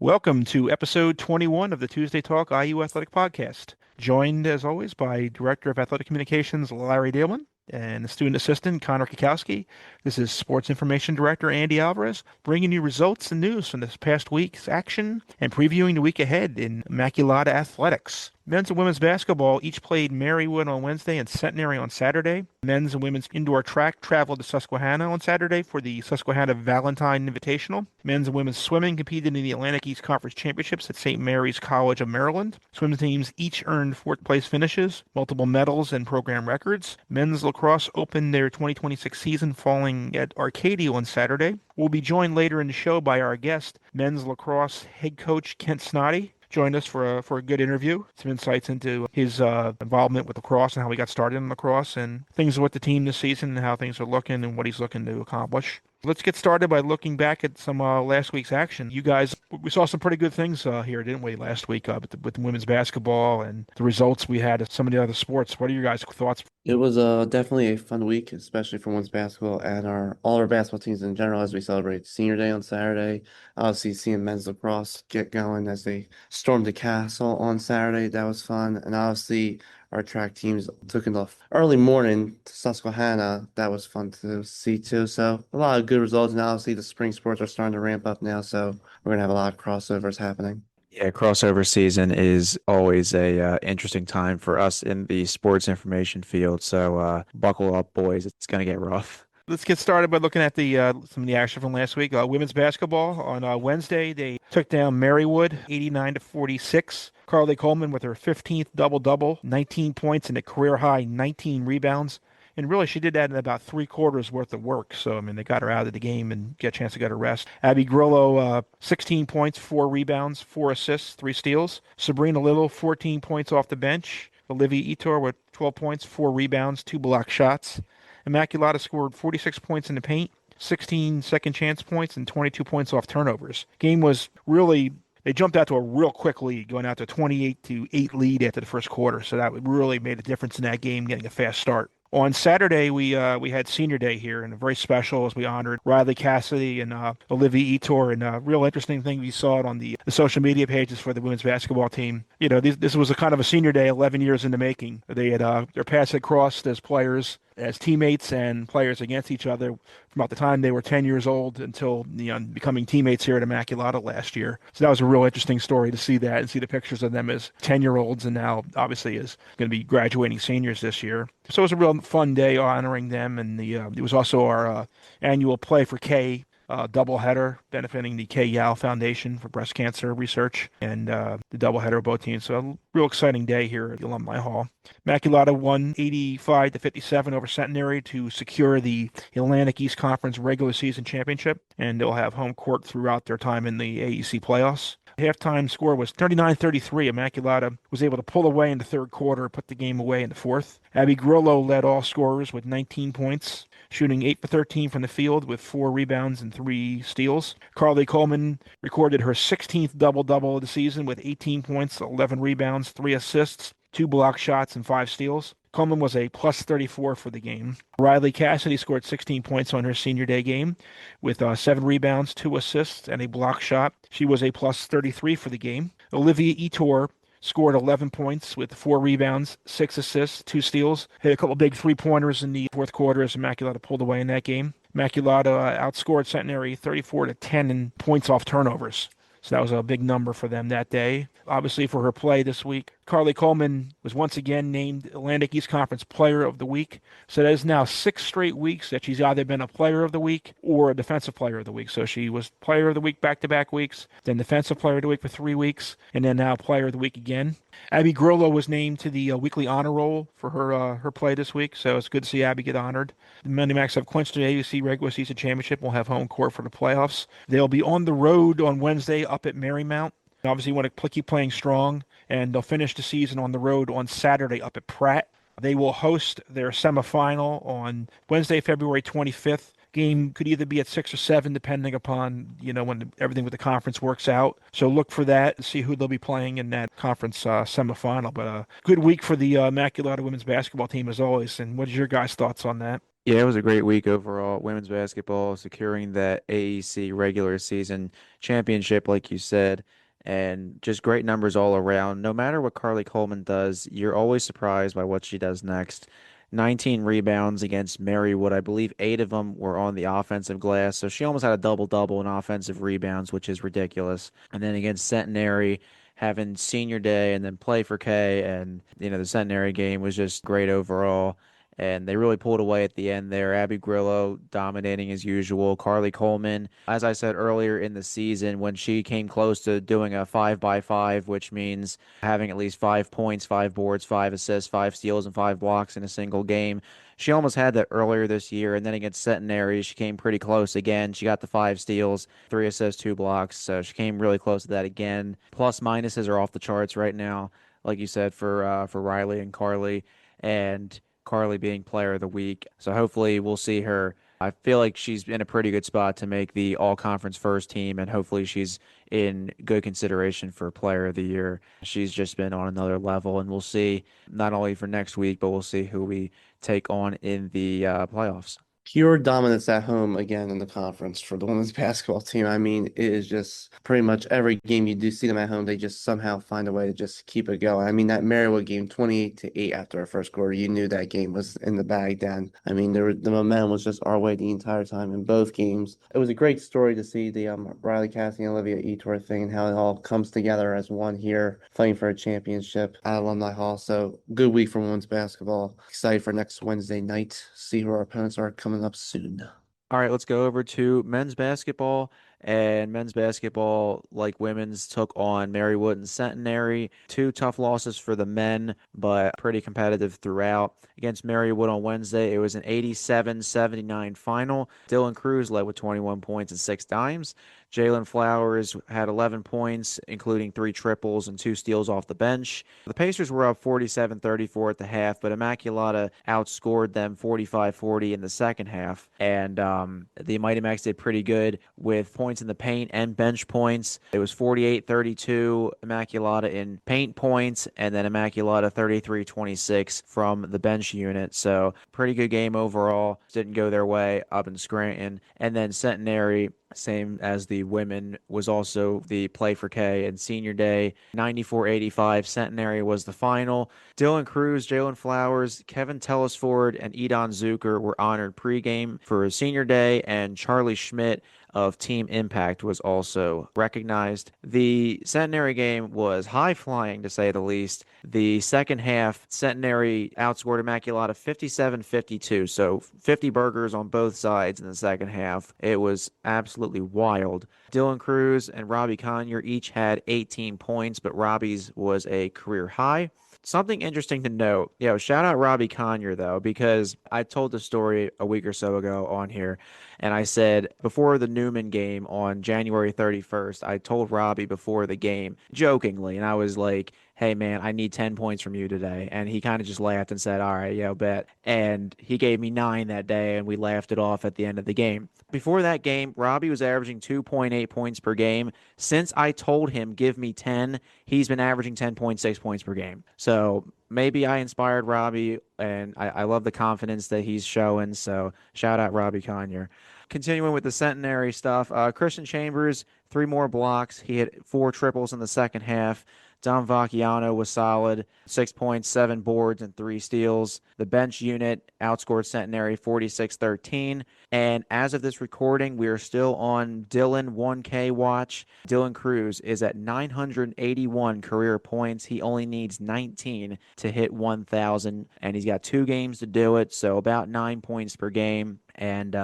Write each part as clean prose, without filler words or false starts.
Welcome to episode 21 of the Tuesday Talk IU Athletic Podcast. Joined, as always, by Director of Athletic Communications Larry Dillman and Student Assistant Connor Kikowski. This is Sports Information Director Andy Alvarez, bringing you results and news from this past week's action and previewing the week ahead in Immaculata Athletics. Men's and women's basketball each played Marywood on Wednesday and Centenary on Saturday. Men's and women's indoor track traveled to Susquehanna on Saturday for the Susquehanna Valentine Invitational. Men's and women's swimming competed in the Atlantic East Conference Championships at St. Mary's College of Maryland. Swim teams each earned fourth place finishes, multiple medals, and program records. Men's lacrosse opened their 2026 season falling at Arcadia on Saturday. We'll be joined later in the show by our guest, men's lacrosse head coach Kent Snoddy. Joined us for a good interview, some insights into his involvement with lacrosse and how he got started in lacrosse and things with the team this season and how things are looking and what he's looking to accomplish. Let's get started by looking back at some last week's action. You guys, we saw some pretty good things here, didn't we, last week with the women's basketball and the results we had at some of the other sports. What are your guys' thoughts? It was definitely a fun week, especially for women's basketball and all our basketball teams in general as we celebrate Senior Day on Saturday. Obviously, seeing men's lacrosse get going as they stormed the castle on Saturday, that was fun. And obviously, our track teams took in the early morning to Susquehanna. That was fun to see too. So a lot of good results. And obviously, the spring sports are starting to ramp up now. So we're gonna have a lot of crossovers happening. Yeah, crossover season is always a interesting time for us in the sports information field. So buckle up, boys. It's going to get rough. Let's get started by looking at the some of the action from last week. Women's basketball on Wednesday, they took down Marywood 89 to 46. Carly Coleman with her 15th double-double, 19 points and a career high 19 rebounds. And really, she did that in about 3 quarters worth of work. So, I mean, they got her out of the game and get a chance to get her rest. Abby Grillo, 16 points, 4 rebounds, 4 assists, 3 steals. Sabrina Little, 14 points off the bench. Olivia Etor with 12 points, 4 rebounds, 2 block shots. Immaculata scored 46 points in the paint, 16 second chance points, and 22 points off turnovers. Game was really they jumped out to a real quick lead, going out to 28-8 lead after the first quarter. So that really made a difference in that game, getting a fast start. On Saturday, we had Senior Day here, and very special as we honored Riley Cassidy and Olivia Etor. And a real interesting thing, we saw it on the social media pages for the women's basketball team. You know, this was a kind of a Senior Day 11 years in the making. They had their paths had crossed as players, as teammates and players against each other from about the time they were 10 years old until becoming teammates here at Immaculata last year. So that was a real interesting story to see that and see the pictures of them as 10-year-olds and now obviously is going to be graduating seniors this year. So it was a real fun day honoring them, and it was also our annual Play for K doubleheader benefiting the Kay Yao Foundation for Breast Cancer Research and the doubleheader of both teams. So a real exciting day here at the Alumni Hall. Immaculata won 85 to 57 over Centenary to secure the Atlantic East Conference regular season championship, and they'll have home court throughout their time in the AEC playoffs. Halftime score was 39-33. Immaculata was able to pull away in the third quarter, put the game away in the fourth. Abby Grillo led all scorers with 19 points, shooting 8 for 13 from the field with 4 rebounds and 3 steals. Carly Coleman recorded her 16th double-double of the season with 18 points, 11 rebounds, 3 assists, 2 block shots, and 5 steals. Coleman was a plus 34 for the game. Riley Cassidy scored 16 points on her Senior Day game with 7 rebounds, 2 assists, and a block shot. She was a plus 33 for the game. Olivia Etor scored 11 points with 4 rebounds, 6 assists, 2 steals. Hit a couple big three-pointers in the fourth quarter as Immaculata pulled away in that game. Immaculata outscored Centenary 34 to 10 in points off turnovers. So that was a big number for them that day. Obviously, for her play this week, Carly Coleman was once again named Atlantic East Conference Player of the Week. So that is now 6 straight weeks that she's either been a Player of the Week or a Defensive Player of the Week. So she was Player of the Week back-to-back weeks, then Defensive Player of the Week for 3 weeks, and then now Player of the Week again. Abby Grillo was named to the weekly honor roll for her play this week, so it's good to see Abby get honored. The Monday Macs have clinched the AUC regular season championship. We'll have home court for the playoffs. They'll be on the road on Wednesday up at Marymount. Obviously, you want to keep playing strong, and they'll finish the season on the road on Saturday up at Pratt. They will host their semifinal on Wednesday, February 25th. Game could either be at 6 or 7, depending upon, when everything with the conference works out. So look for that and see who they'll be playing in that conference semifinal. But a good week for the Immaculata women's basketball team as always. And what is your guys' thoughts on that? Yeah, it was a great week overall. Women's basketball securing that AEC regular season championship, like you said, and just great numbers all around. No matter what Carly Coleman does, you're always surprised by what she does next. 19 rebounds against Marywood. I believe eight of them were on the offensive glass. So she almost had a double-double in offensive rebounds, which is ridiculous. And then against Centenary, having senior day and then play for K. And, the Centenary game was just great overall, and they really pulled away at the end there. Abby Grillo dominating as usual. Carly Coleman, as I said earlier in the season, when she came close to doing a 5-by-5, which means having at least 5 points, 5 boards, 5 assists, 5 steals, and 5 blocks in a single game. She almost had that earlier this year, and then against Centenary, she came pretty close again. She got the 5 steals, 3 assists, 2 blocks, so she came really close to that again. Plus minuses are off the charts right now, like you said, for Riley and Carly. And Carly being player of the week. So hopefully we'll see her. I feel like she's in a pretty good spot to make the all conference first team, and hopefully she's in good consideration for player of the year. She's just been on another level, and we'll see not only for next week, but we'll see who we take on in the playoffs. Pure dominance at home again in the conference for the women's basketball team. I mean, it is just pretty much every game you do see them at home, they just somehow find a way to just keep it going. I mean, that Marywood game, 28-8 after our first quarter, you knew that game was in the bag then. I mean, the momentum was just our way the entire time in both games. It was a great story to see the Riley Cassie and Olivia Etor thing and how it all comes together as one here, fighting for a championship at Alumni Hall. So good week for women's basketball. Excited for next Wednesday night. See who our opponents are coming up soon. All right, let's go over to men's basketball. And men's basketball, like women's, took on Marywood and Centenary. Two tough losses for the men, but pretty competitive throughout. Against Marywood on Wednesday, it was an 87-79 final. Dylan Cruz led with 21 points and 6 dimes. Jalen Flowers had 11 points, including 3 triples and 2 steals off the bench. The Pacers were up 47-34 at the half, but Immaculata outscored them 45-40 in the second half. And the Mighty Macs did pretty good with points in the paint and bench points. It was 48-32 Immaculata in paint points, and then Immaculata 33-26 from the bench unit. So pretty good game overall. Didn't go their way up in Scranton. And then Centenary, same as the women, was also the play for K and senior day. 94-85 Centenary was the final. Dylan Cruz, Jalen Flowers, Kevin Telesford, and Edon Zucker were honored pregame for senior day, and Charlie Schmidt of Team Impact was also recognized. The Centenary game was high flying, to say the least. The second half, Centenary outscored Immaculata 57-52, so 50 burgers on both sides in the second half. It was absolutely wild. Dylan Cruz and Robbie Conyer each had 18 points, but Robbie's was a career high. Something interesting to note, shout out Robbie Conyer, though, because I told the story a week or so ago on here, and I said before the Newman game on January 31st, I told Robbie before the game, jokingly, and I was like, hey, man, I need 10 points from you today. And he kind of just laughed and said, all right, bet. And he gave me 9 that day, and we laughed it off at the end of the game. Before that game, Robbie was averaging 2.8 points per game. Since I told him, give me 10, he's been averaging 10.6 points per game. So maybe I inspired Robbie, and I love the confidence that he's showing. So shout out Robbie Conyer. Continuing with the Centenary stuff, Christian Chambers, 3 more blocks. He hit 4 triples in the second half. Dom Vacchiano was solid, 6 points, 7 boards, and 3 steals. The bench unit outscored Centenary 46-13. And as of this recording, we are still on Dylan 1K watch. Dylan Cruz is at 981 career points. He only needs 19 to hit 1,000, and he's got 2 games to do it, so about 9 points per game. And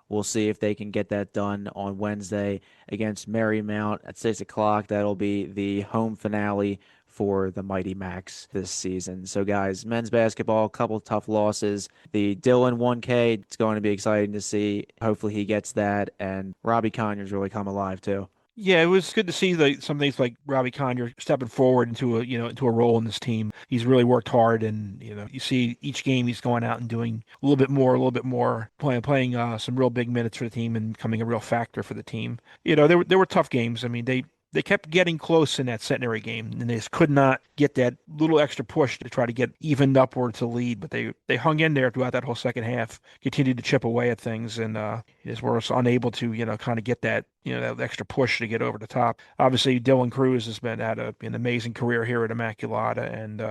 we'll see if they can get that done on Wednesday against Marymount at 6 o'clock. That'll be the home finale for the Mighty Macs this season. So, guys, men's basketball, a couple tough losses. The Dylan 1K, it's going to be exciting to see. Hopefully he gets that. And Robbie Conyers really come alive, too. Yeah, it was good to see some things like Robbie Conyer stepping forward into a role in this team. He's really worked hard, and you see each game he's going out and doing a little bit more, playing some real big minutes for the team and becoming a real factor for the team. There were tough games. I mean, they kept getting close in that centenary game, and they just could not get that little extra push to try to get evened upward to lead. But they hung in there throughout that whole second half, continued to chip away at things, and just were unable to, kind of get that, that extra push to get over the top. Obviously, Dylan Cruz has had an amazing career here at Immaculata, and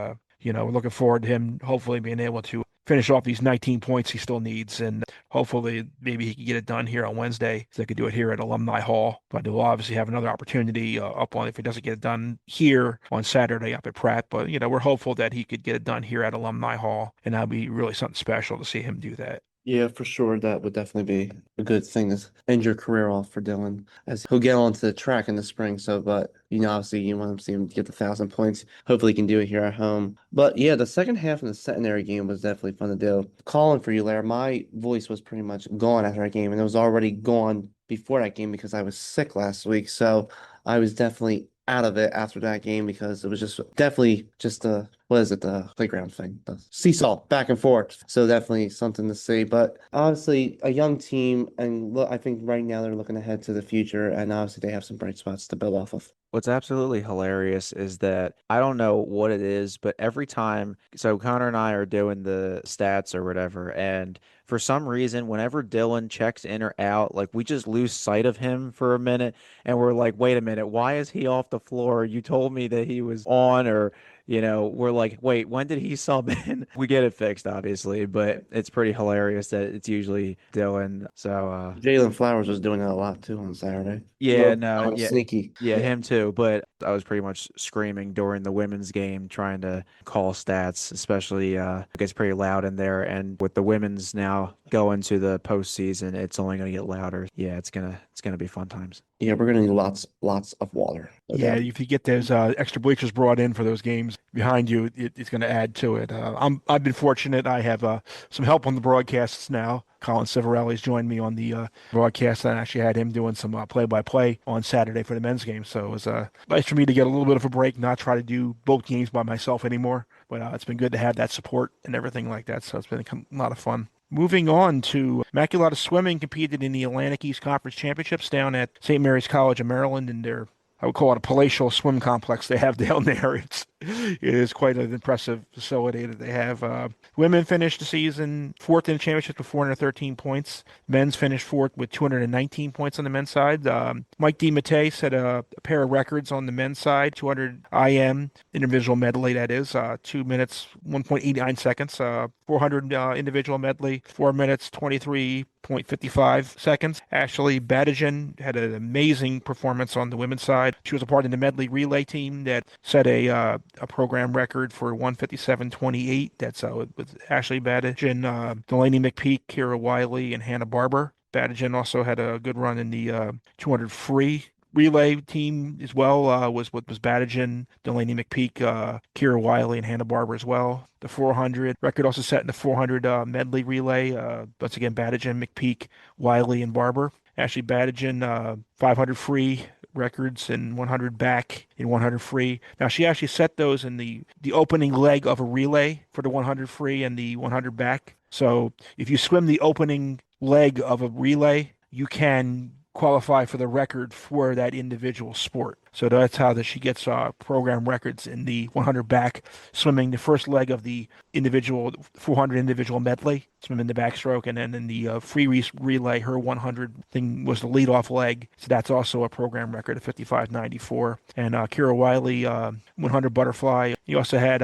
we're looking forward to him hopefully being able to finish off these 19 points he still needs, and hopefully maybe he can get it done here on Wednesday, so they could do it here at Alumni Hall. But he'll obviously have another opportunity up on if he doesn't get it done here on Saturday up at Pratt. But we're hopeful that he could get it done here at Alumni Hall, and that'll be really something special to see him do that. Yeah, for sure. That would definitely be a good thing to end your career off for Dylan, as he'll get onto the track in the spring. So, but obviously, you want to see him get the 1,000 points. Hopefully, he can do it here at home. But yeah, the second half in the centenary game was definitely fun to do. Calling for you, Larry. My voice was pretty much gone after that game, and it was already gone before that game because I was sick last week. So I was definitely out of it after that game because it was just definitely just the what is it, the playground thing, the seesaw back and forth. So definitely something to see. But obviously a young team, and look, I think right now they're looking ahead to the future, and obviously they have some bright spots to build off of. What's absolutely hilarious is that I don't know what it is, but every time, so Connor and I are doing the stats or whatever, and for some reason, whenever Dylan checks in or out, like we just lose sight of him for a minute, and we're like, wait a minute, why is he off the floor? You told me that he was on, or we're like, wait, when did he sub in? We get it fixed, obviously, but it's pretty hilarious that it's usually Dylan. So, Jalen Flowers was doing that a lot too on Saturday. yeah, no, yeah. Sneaky. Yeah, him too. But I was pretty much screaming during the women's game, trying to call stats, especially it gets pretty loud in there. And with the women's now going to the postseason, it's only going to get louder. Yeah, it's gonna be fun times. Yeah, we're gonna need lots of water. No Yeah, doubt. if you get those extra bleachers brought in for those games behind you, it's going to add to it. I've been fortunate. I have some help on the broadcasts now. Colin Civarelli's joined me on the broadcast. I actually had him doing some play-by-play on Saturday for the men's game. So it was nice for me to get a little bit of a break, not try to do both games by myself anymore. But it's been good to have that support and everything like that. So it's been a lot of fun. Moving on to Immaculata Swimming competed in the Atlantic East Conference Championships down at St. Mary's College of Maryland in their I would call it a palatial swim complex they have down there. It is quite an impressive facility that they have. Women finished the season fourth in the championship with 413 points. Men's finished fourth with 219 points on the men's side. Mike DiMattei set a pair of records on the men's side, 200 IM individual medley, that is, 2 minutes, 1.89 seconds. 400 individual medley, 4 minutes, 23.55 seconds. Ashley Badijan had an amazing performance on the women's side. She was a part of the medley relay team that set a program record for 157.28. That's with Ashley Badijan, Delaney McPeak, Kira Wiley, and Hannah Barber. Badijan also had a good run in the 200 free relay team as well. Was Badijan, Delaney McPeak, Kira Wiley, and Hannah Barber as well. The 400 record also set in the 400 medley relay. Once again, Badijan, McPeak, Wiley, and Barber. Ashley Badijan, 500 free records and 100 back in 100 free. Now she actually set those in the opening leg of a relay for the 100 free and the 100 back. So if you swim the opening leg of a relay, you can qualify for the record for that individual sport. So that's how she gets program records in the 100 back, swimming the first leg of the individual 400 individual medley, swimming the backstroke, and then in the free relay, her 100 thing was the leadoff leg. So that's also a program record of 55.94. And Kira Wiley, 100 butterfly. You also had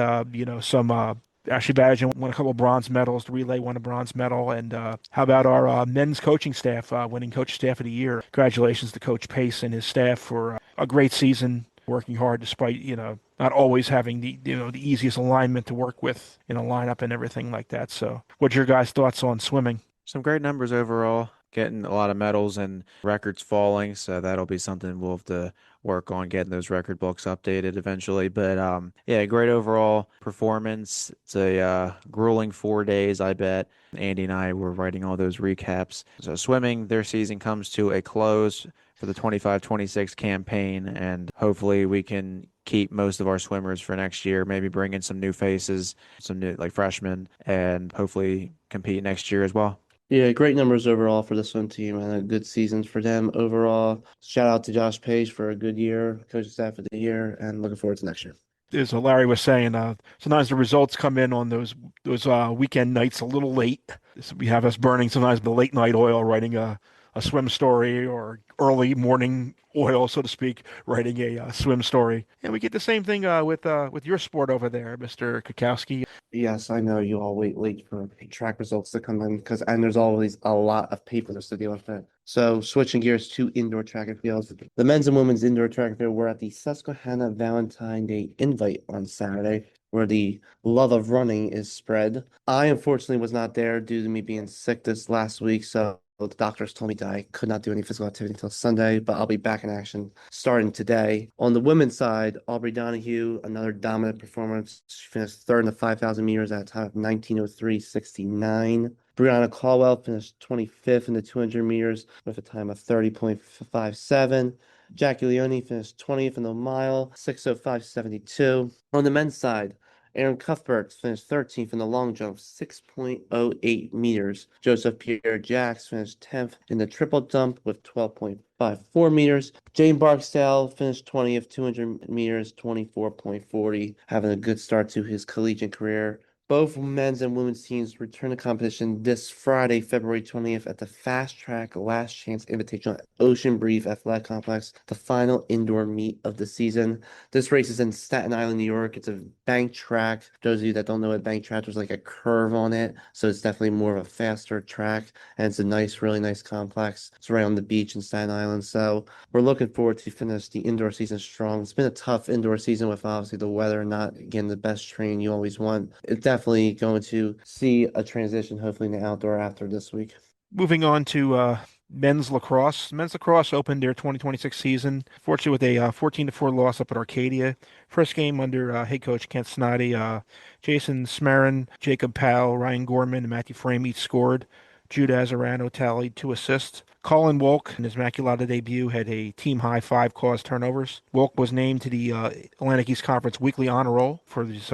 some. Ashley Badijan won a couple of bronze medals. The relay won a bronze medal. And how about our men's coaching staff winning Coach Staff of the Year? Congratulations to Coach Pace and his staff for a great season, working hard despite not always having the easiest alignment to work with in a lineup and everything like that. So, what's your guys' thoughts on swimming? Some great numbers overall, getting a lot of medals and records falling. So that'll be something we'll have to work on getting those record books updated eventually. But yeah, great overall performance. It's a grueling 4 days, I bet. Andy and I were writing all those recaps. So swimming, their season comes to a close for the 25-26 campaign, and hopefully we can keep most of our swimmers for next year, maybe bring in some new faces, some new like freshmen, and hopefully compete next year as well. Yeah, great numbers overall for the swim team and a good season for them overall. Shout out to Josh Page for a good year, coaching staff of the year, and looking forward to next year. As Larry was saying, sometimes the results come in on those weekend nights a little late. So we have us burning sometimes the late night oil, writing a swim story, or early morning oil, so to speak, writing a swim story. And we get the same thing with your sport over there, Mr. Kukowski. Yes, I know you all wait late for track results to come in and there's always a lot of papers to deal with it. So switching gears to indoor track and fields. The men's and women's indoor track and field were at the Susquehanna Valentine Day Invite on Saturday, where the love of running is spread. I unfortunately was not there due to me being sick this last week, so the doctors told me that I could not do any physical activity until Sunday, but I'll be back in action starting today. On the women's side, Aubrey Donahue, another dominant performance. She finished third in the 5,000 meters at a time of 19:03.69. Brianna Caldwell finished 25th in the 200 meters with a time of 30.57. Jackie Leone finished 20th in the mile, 6:05.72. On the men's side, Aaron Cuthbert finished 13th in the long jump, 6.08 meters. Joseph Pierre-Jacques finished 10th in the triple jump with 12.54 meters. Jane Barksdale finished 20th, 200 meters, 24.40, having a good start to his collegiate career. Both men's and women's teams return to competition this Friday, February 20th at the Fast Track Last Chance Invitational at Ocean Breeze Athletic Complex, the final indoor meet of the season. This race is in Staten Island, New York. It's a bank track. Those of you that don't know what bank track, there's like a curve on it. So it's definitely more of a faster track. And it's a nice, really nice complex. It's right on the beach in Staten Island. So we're looking forward to finish the indoor season strong. It's been a tough indoor season with obviously the weather not getting the best train you always want. It's definitely going to see a transition, hopefully, in the outdoor after this week. Moving on to men's lacrosse. Men's lacrosse opened their 2026 season, fortunately with a 14-4 loss up at Arcadia. First game under head coach Kent Snoddy. Jason Smarin, Jacob Powell, Ryan Gorman, and Matthew Frame each scored. Judah Azarano tallied 2 assists. Colin Wolk, in his Immaculata debut, had a team-high 5 caused turnovers. Wolk was named to the Atlantic East Conference Weekly Honor Roll for his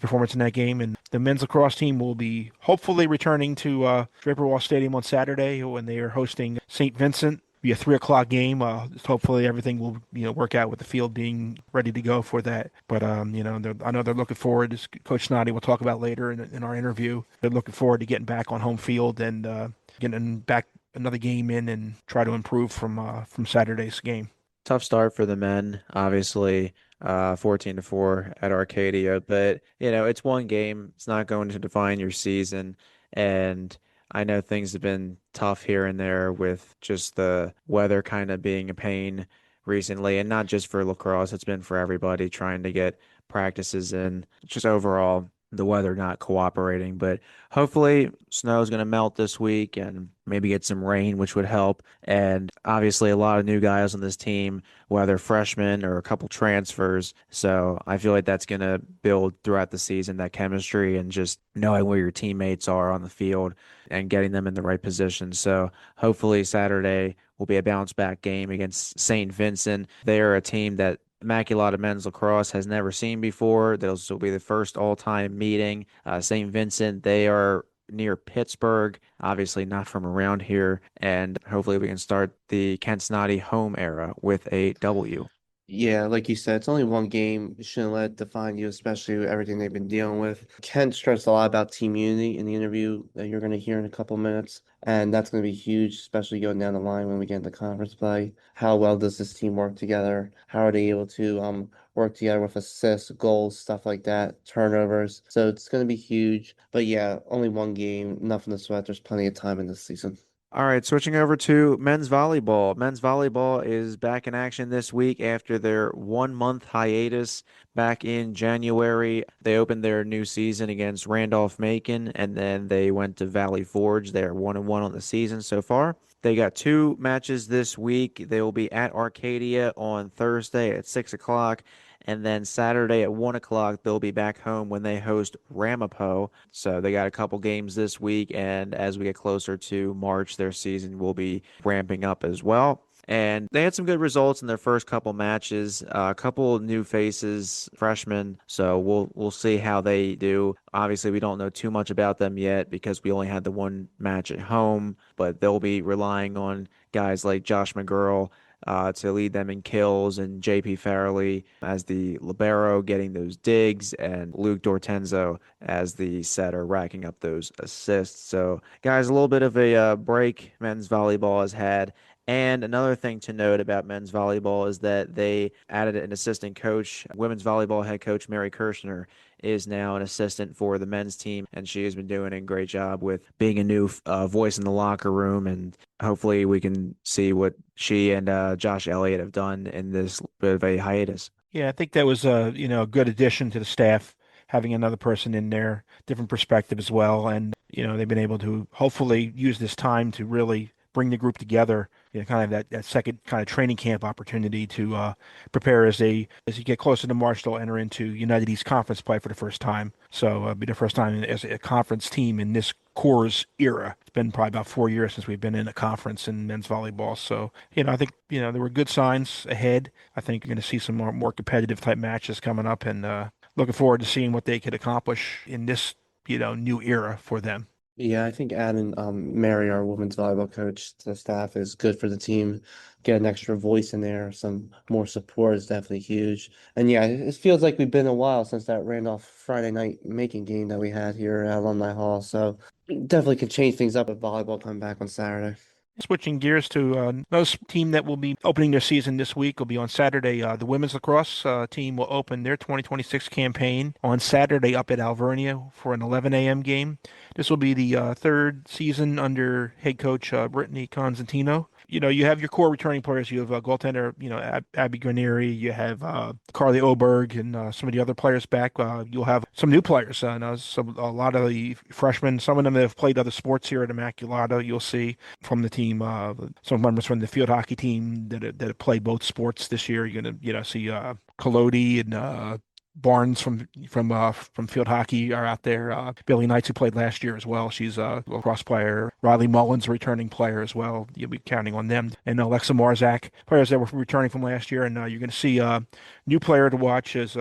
performance in that game. And the men's lacrosse team will be hopefully returning to Draper Wall Stadium on Saturday when they are hosting St. Vincent. Be a 3 o'clock game. Hopefully everything will work out with the field being ready to go for that. But I know they're looking forward. As Coach Snoddy will talk about later in our interview, they're looking forward to getting back on home field and getting back another game in and try to improve from Saturday's game. Tough start for the men, obviously, 14-4 at Arcadia, but it's one game. It's not going to define your season. And I know things have been tough here and there with just the weather kind of being a pain recently, and not just for lacrosse, it's been for everybody trying to get practices in, just overall the weather not cooperating. But hopefully snow is going to melt this week and maybe get some rain, which would help. And obviously a lot of new guys on this team, whether freshmen or a couple transfers. So I feel like that's going to build throughout the season, that chemistry and just knowing where your teammates are on the field and getting them in the right position. So hopefully Saturday will be a bounce back game against St. Vincent. They are a team that Immaculata men's lacrosse has never seen before. This will be the first all-time meeting. St. Vincent, they are near Pittsburgh, obviously not from around here, and hopefully we can start the Kent Snoddy home era with a W. Yeah, like you said, it's only one game. You shouldn't let it define you, especially with everything they've been dealing with. Kent stressed a lot about team unity in the interview that you're going to hear in a couple minutes, and that's going to be huge, especially going down the line when we get into conference play. How well does this team work together? How are they able to work together with assists, goals, stuff like that, turnovers? So it's going to be huge. But yeah, only one game, nothing to sweat. There's plenty of time in this season. All right, switching over to men's volleyball. Men's volleyball is back in action this week after their 1 month hiatus back in January. They opened their new season against Randolph-Macon, and then they went to Valley Forge. They're 1-1 on the season so far. They got 2 matches this week. They will be at Arcadia on Thursday at 6 o'clock. And then Saturday at 1 o'clock, they'll be back home when they host Ramapo. So they got a couple games this week. And as we get closer to March, their season will be ramping up as well. And they had some good results in their first couple matches. A couple new faces, freshmen. So we'll see how they do. Obviously, we don't know too much about them yet because we only had the one match at home, but they'll be relying on guys like Josh McGurl to lead them in kills, and JP Farrelly as the libero getting those digs, and Luke Dortenzo as the setter racking up those assists. So, guys, a little bit of a break men's volleyball has had. And another thing to note about men's volleyball is that they added an assistant coach. Women's volleyball head coach Mary Kirshner is now an assistant for the men's team, and she has been doing a great job with being a new voice in the locker room. And hopefully, we can see what she and Josh Elliott have done in this bit of a hiatus. Yeah, I think that was a good addition to the staff, having another person in there, different perspective as well. And, they've been able to hopefully use this time to really bring the group together, kind of that second kind of training camp opportunity to prepare as you get closer to March, they'll enter into United East Conference play for the first time. So it'll be the first time as a conference team in this Coors era. It's been probably about 4 years since we've been in a conference in men's volleyball. So, I think, there were good signs ahead. I think you're going to see some more competitive type matches coming up, and looking forward to seeing what they could accomplish in this, new era for them. Yeah, I think adding Mary, our women's volleyball coach, to the staff is good for the team. Get an extra voice in there, some more support is definitely huge. And yeah, it feels like we've been a while since that Randolph Friday night making game that we had here at Alumni Hall. So definitely can change things up with volleyball coming back on Saturday. Switching gears to another team that will be opening their season this week will be on Saturday. The women's lacrosse team will open their 2026 campaign on Saturday up at Alvernia for an 11 a.m. game. This will be the third season under head coach Brittany Constantino. You have your core returning players. You have goaltender, Abby Guarnieri. You have Carly Oberg and some of the other players back. You'll have some new players. A lot of the freshmen. Some of them that have played other sports here at Immaculata. You'll see from the team. Some members from the field hockey team that have played both sports this year. You're gonna see Collodi and Barnes from field hockey are out there. Billy Knights, who played last year as well. She's a lacrosse player. Riley Mullins, a returning player as well. You'll be counting on them. And Alexa Marzak, players that were returning from last year. And you're going to see a new player to watch is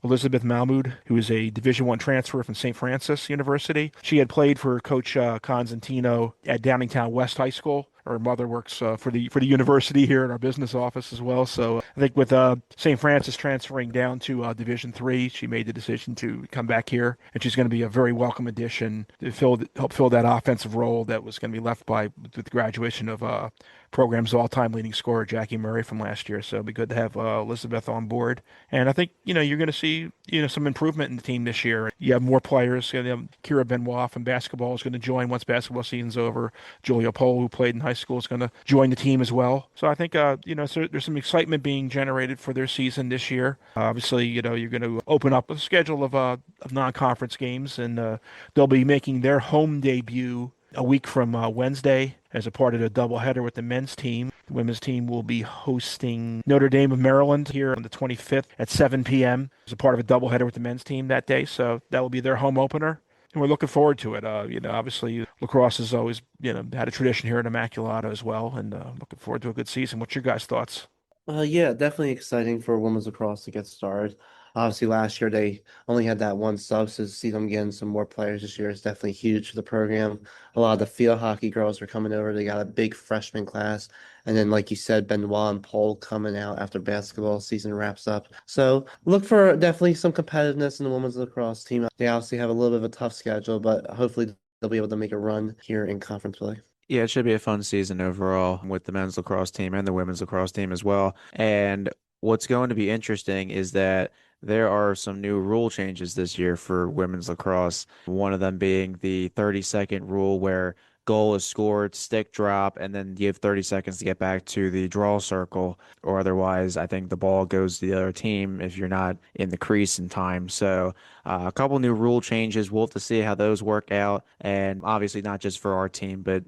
Elizabeth Mahmoud, who is a Division I transfer from St. Francis University. She had played for Coach Constantino at Downingtown West High School. Her mother works for the university here in our business office as well. So I think with St. Francis transferring down to Division III, she made the decision to come back here, and she's going to be a very welcome addition to help fill that offensive role that was going to be left with the graduation of program's all-time leading scorer Jackie Murray from last year. So it'll be good to have Elizabeth on board, and I think you're going to see some improvement in the team this year. You have more players. Kira Benoit from basketball is going to join once basketball season's over. Julia Pohl, who played in high school, is going to join the team as well. So I think so there's some excitement being generated for their season this year. Obviously, you're going to open up a schedule of non-conference games, and they'll be making their home debut a week from Wednesday as a part of the doubleheader with the men's team. The women's team will be hosting Notre Dame of Maryland here on the 25th at 7 p.m. as a part of a doubleheader with the men's team that day. So that will be their home opener. And we're looking forward to it. Obviously, lacrosse has always, had a tradition here in Immaculata as well, and looking forward to a good season. What's your guys' thoughts? Yeah, definitely exciting for women's lacrosse to get started. Obviously, last year they only had that one sub, so to see them getting some more players this year is definitely huge for the program. A lot of the field hockey girls are coming over. They got a big freshman class. And then, like you said, Benoit and Pole coming out after basketball season wraps up. So look for definitely some competitiveness in the women's lacrosse team. They obviously have a little bit of a tough schedule, but hopefully they'll be able to make a run here in conference play. Yeah, it should be a fun season overall with the men's lacrosse team and the women's lacrosse team as well. And what's going to be interesting is that there are some new rule changes this year for women's lacrosse. One of them being the 30-second rule where goal is scored, stick drop, and then you have 30 seconds to get back to the draw circle, or otherwise, I think the ball goes to the other team if you're not in the crease in time. So, a couple new rule changes. We'll have to see how those work out. And obviously, not just for our team, but,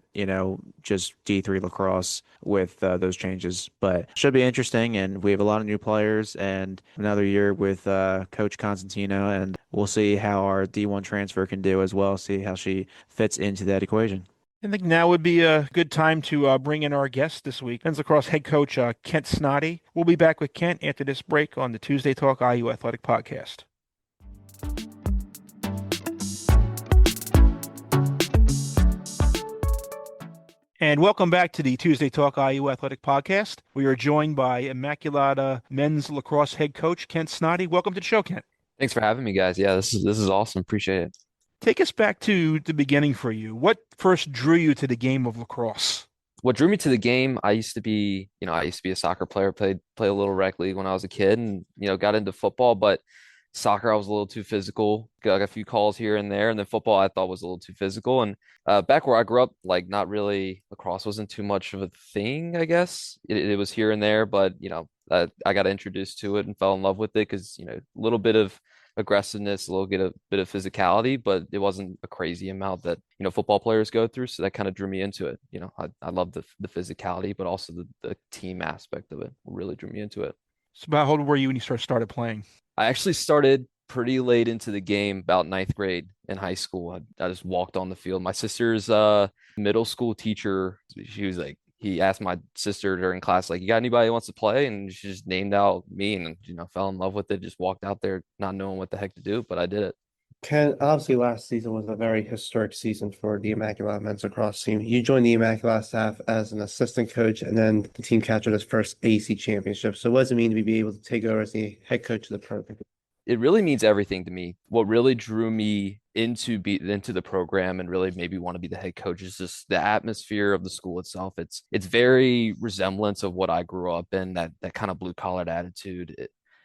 just D3 lacrosse with those changes. But should be interesting. And we have a lot of new players and another year with Coach Constantino. And we'll see how our D1 transfer can do as well, see how she fits into that equation. I think now would be a good time to bring in our guest this week, men's lacrosse head coach Kent Snoddy. We'll be back with Kent after this break on the Tuesday Talk IU Athletic Podcast. And welcome back to the Tuesday Talk IU Athletic Podcast. We are joined by Immaculata men's lacrosse head coach Kent Snoddy. Welcome to the show, Kent. Thanks for having me, guys. Yeah, this is awesome. Appreciate it. Take us back to the beginning for you. What first drew you to the game of lacrosse? What drew me to the game, I used to be a soccer player, play a little rec league when I was a kid and, got into football, but soccer I was a little too physical. Got a few calls here and there, and then football I thought was a little too physical. And back where I grew up, like not really lacrosse wasn't too much of a thing, I guess. It was here and there, but I got introduced to it and fell in love with it because, a little bit of aggressiveness, a bit of physicality, but it wasn't a crazy amount that, football players go through. So that kind of drew me into it. I love the physicality, but also the team aspect of it really drew me into it. So about how old were you when you started playing? I actually started pretty late into the game, about ninth grade in high school. I just walked on the field. My sister's middle school teacher, she was like, he asked my sister during class, like, you got anybody who wants to play? And she just named out me and, fell in love with it. Just walked out there not knowing what the heck to do, but I did it. Ken, obviously last season was a very historic season for the Immaculata men's lacrosse team. You joined the Immaculata staff as an assistant coach, and then the team captured its first AC championship. So what does it mean to be able to take over as the head coach of the program? It really means everything to me. What really drew me into the program and really maybe want to be the head coach is just the atmosphere of the school itself. It's very resemblance of what I grew up in, that kind of blue collared attitude.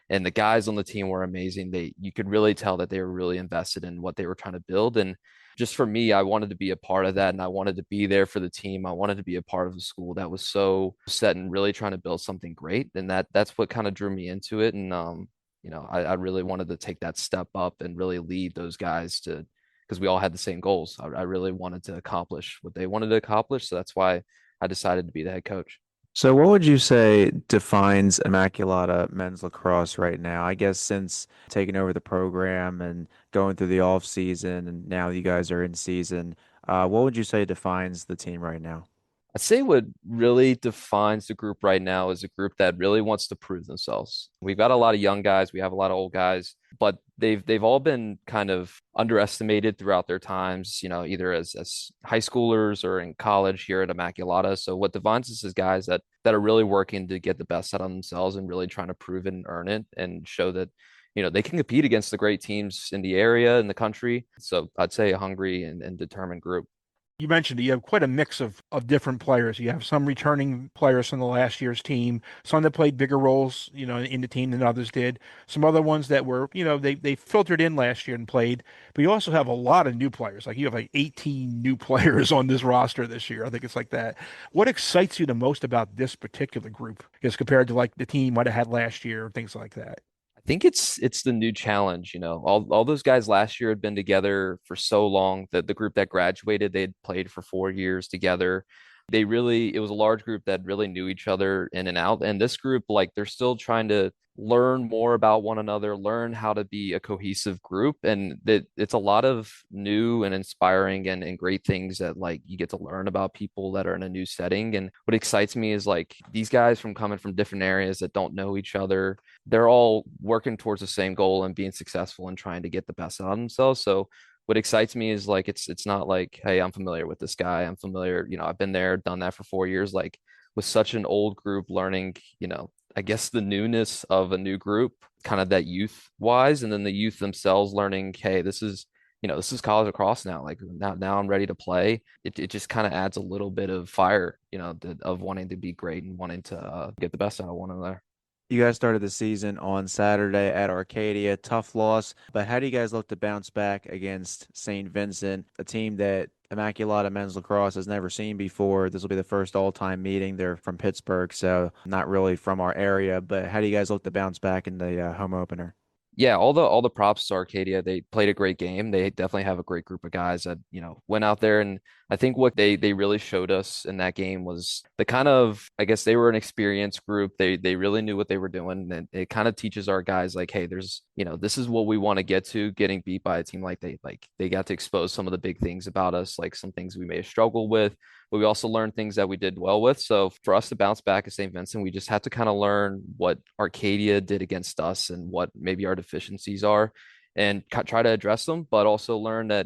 And the guys on the team were amazing. You could really tell that they were really invested in what they were trying to build. And just for me, I wanted to be a part of that and I wanted to be there for the team. I wanted to be a part of the school that was so set and really trying to build something great. And that's what kind of drew me into it. And I really wanted to take that step up and really lead those guys because we all had the same goals. I really wanted to accomplish what they wanted to accomplish. So that's why I decided to be the head coach. So what would you say defines Immaculata men's lacrosse right now? I guess since taking over the program and going through the off season and now you guys are in season, what would you say defines the team right now? I'd say what really defines the group right now is a group that really wants to prove themselves. We've got a lot of young guys, we have a lot of old guys, but they've all been kind of underestimated throughout their times, either as high schoolers or in college here at Immaculata. So what defines us is guys that are really working to get the best out of themselves and really trying to prove it and earn it and show that they can compete against the great teams in the area, in the country. So I'd say a hungry and determined group. You mentioned you have quite a mix of different players. You have some returning players from the last year's team, some that played bigger roles, in the team than others did. Some other ones that were, they filtered in last year and played. But you also have a lot of new players. Like you have like 18 new players on this roster this year. I think it's like that. What excites you the most about this particular group as compared to like the team you might have had last year, things like that? I think it's the new challenge, All those guys last year had been together for so long that the group that graduated, they'd played for 4 years together. It was a large group that really knew each other in and out. And this group, like they're still trying to learn more about one another, learn how to be a cohesive group. And that it's a lot of new and inspiring and great things that like you get to learn about people that are in a new setting. And what excites me is like these guys from coming from different areas that don't know each other, they're all working towards the same goal and being successful and trying to get the best out of themselves. So what excites me is like it's not like, hey, I'm familiar with this guy. I'm familiar, I've been there, done that for 4 years. Like with such an old group learning, I guess the newness of a new group, kind of that youth wise, and then the youth themselves learning, hey, this is college lacrosse now. Like now I'm ready to play. It just kind of adds a little bit of fire, of wanting to be great and wanting to get the best out of one another. You guys started the season on Saturday at Arcadia. Tough loss, but how do you guys look to bounce back against St. Vincent, a team that Immaculata men's lacrosse has never seen before? This will be the first all-time meeting. They're from Pittsburgh, so not really from our area, but how do you guys look to bounce back in the home opener? Yeah, all the props to Arcadia. They played a great game. They definitely have a great group of guys that, went out there, and I think what they really showed us in that game was the kind of, I guess they were an experienced group. They really knew what they were doing, and it kind of teaches our guys like, hey, this is what we want to get to. Getting beat by a team like they got to expose some of the big things about us, like some things we may have struggled with, but we also learned things that we did well with. So for us to bounce back at St. Vincent, we just had to kind of learn what Arcadia did against us and what maybe our deficiencies are, and try to address them, but also learn that,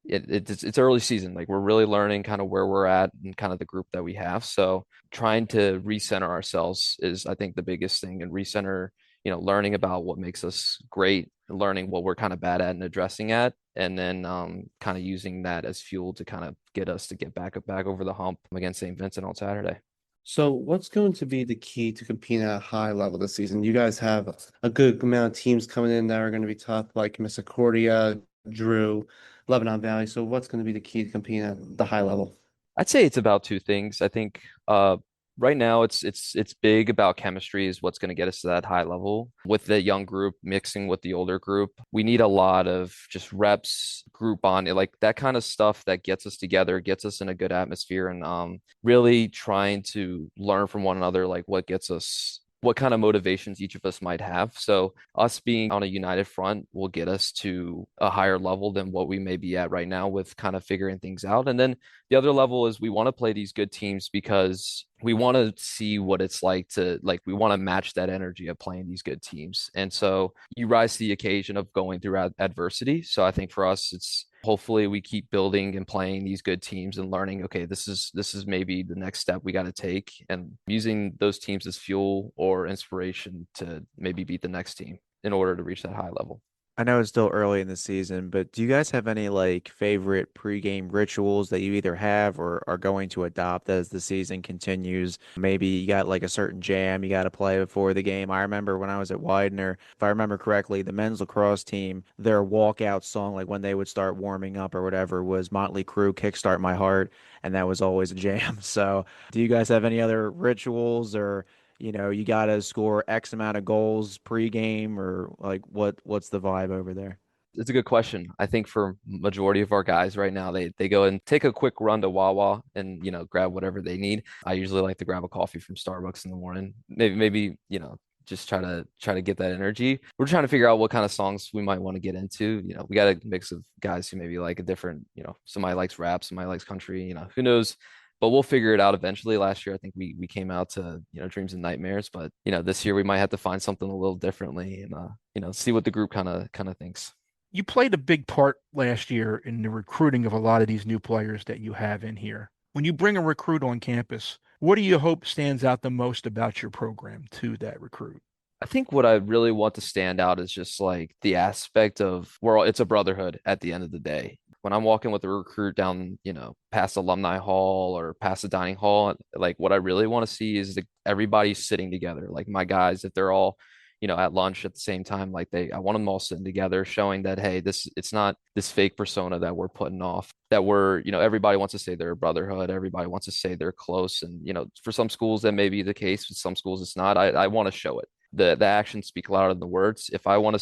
it's early season. Like we're really learning kind of where we're at and kind of the group that we have. So trying to recenter ourselves is, I think, the biggest thing, and recenter, learning about what makes us great, learning what we're kind of bad at and addressing at, and then kind of using that as fuel to kind of get us to get back over the hump against St. Vincent on Saturday. So what's going to be the key to competing at a high level this season? You guys have a good amount of teams coming in that are going to be tough, like Misericordia, Drew, Lebanon Valley. So what's going to be the key to competing at the high level? I'd say it's about two things. I think right now it's big about chemistry is what's going to get us to that high level. With the young group mixing with the older group, we need a lot of just reps, group bonding, like that kind of stuff that gets us together, gets us in a good atmosphere, and really trying to learn from one another, like what kind of motivations each of us might have. So us being on a united front will get us to a higher level than what we may be at right now with kind of figuring things out. And then the other level is we want to play these good teams because we want to see what it's like to, like, we want to match that energy of playing these good teams. And so you rise to the occasion of going through adversity. So I think for us, it's hopefully we keep building and playing these good teams and learning, okay, this is maybe the next step we got to take, and using those teams as fuel or inspiration to maybe beat the next team in order to reach that high level. I know it's still early in the season, but do you guys have any like favorite pregame rituals that you either have or are going to adopt as the season continues? Maybe you got like a certain jam you got to play before the game. I remember when I was at Widener, if I remember correctly, the men's lacrosse team, their walkout song, like when they would start warming up or whatever, was Motley Crue, Kickstart My Heart, and that was always a jam. So, do you guys have any other rituals or you got to score X amount of goals pregame or like what's the vibe over there? It's a good question. I think for majority of our guys right now, they go and take a quick run to Wawa and grab whatever they need. I usually like to grab a coffee from Starbucks in the morning. Maybe just try to get that energy. We're trying to figure out what kind of songs we might want to get into. We got a mix of guys who maybe like a different, somebody likes rap, somebody likes country, who knows. But we'll figure it out eventually. Last year, I think we came out to, Dreams and Nightmares, but this year we might have to find something a little differently and see what the group kind of thinks. You played a big part last year in the recruiting of a lot of these new players that you have in here. When you bring a recruit on campus, what do you hope stands out the most about your program to that recruit? I think what I really want to stand out is just like the aspect of it's a brotherhood at the end of the day. When I'm walking with a recruit down, past Alumni Hall or past the dining hall, like what I really want to see is everybody sitting together. Like my guys, if they're all, at lunch at the same time, like I want them all sitting together, showing that, hey, it's not this fake persona that we're putting off, that everybody wants to say they're a brotherhood. Everybody wants to say they're close. And, for some schools that may be the case, with some schools it's not. I want to show it. The actions speak louder than the words. If I want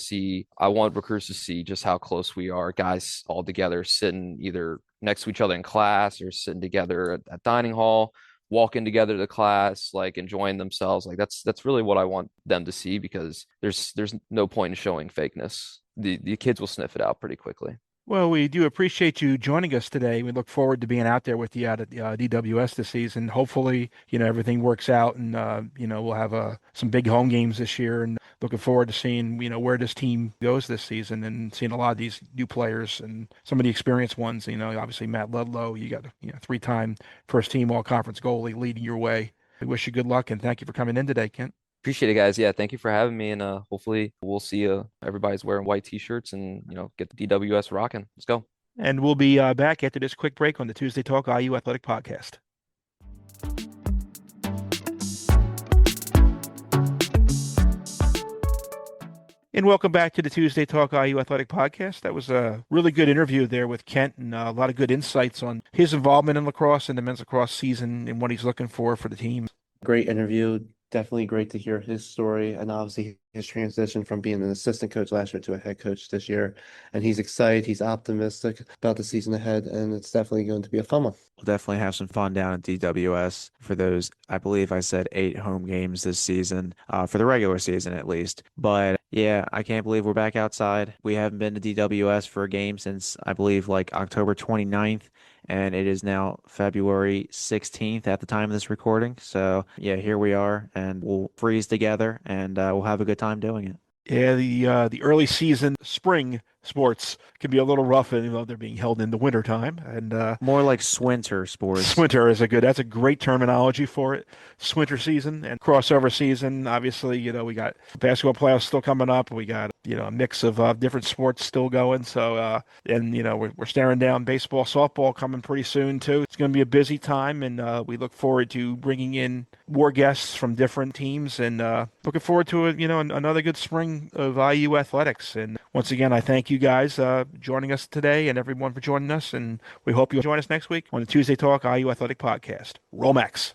recruits to see just how close we are, guys all together sitting either next to each other in class or sitting together at dining hall, walking together to class, like enjoying themselves. Like that's really what I want them to see, because there's no point in showing fakeness. The kids will sniff it out pretty quickly. Well, we do appreciate you joining us today. We look forward to being out there with you out at the DWS this season. Hopefully, everything works out and, we'll have some big home games this year, and looking forward to seeing, where this team goes this season and seeing a lot of these new players and some of the experienced ones. Obviously Matt Ludlow, you got, three-time first team all conference goalie leading your way. We wish you good luck and thank you for coming in today, Kent. Appreciate it, guys. Yeah, thank you for having me, and hopefully we'll see everybody's wearing white t-shirts and get the DWS rocking. Let's go. And we'll be back after this quick break on the Tuesday Talk IU Athletic Podcast. And welcome back to the Tuesday Talk IU Athletic Podcast. That was a really good interview there with Kent, and a lot of good insights on his involvement in lacrosse and the men's lacrosse season and what he's looking for the team. Great interview. Definitely great to hear his story and obviously his transition from being an assistant coach last year to a head coach this year. And he's excited, he's optimistic about the season ahead, and it's definitely going to be a fun one. We'll definitely have some fun down at DWS for those, I believe I said 8 home games this season, for the regular season at least. But yeah, I can't believe we're back outside. We haven't been to DWS for a game since I believe like October 29th, and it is now February 16th at the time of this recording. So yeah, here we are, and we'll freeze together and we'll have a good time doing it. Yeah, the early season spring sports can be a little rough, and they're being held in the winter time. And More like swinter sports. Swinter is that's a great terminology for it. Swinter season and crossover season. Obviously, we got basketball playoffs still coming up. We got, a mix of different sports still going. So, and, we're staring down baseball, softball coming pretty soon too. It's going to be a busy time, and we look forward to bringing in more guests from different teams, and looking forward to another good spring of IU athletics. And once again, I thank you guys joining us today, and everyone for joining us. And we hope you'll join us next week on the Tuesday Talk IU Athletic Podcast. Roll Max.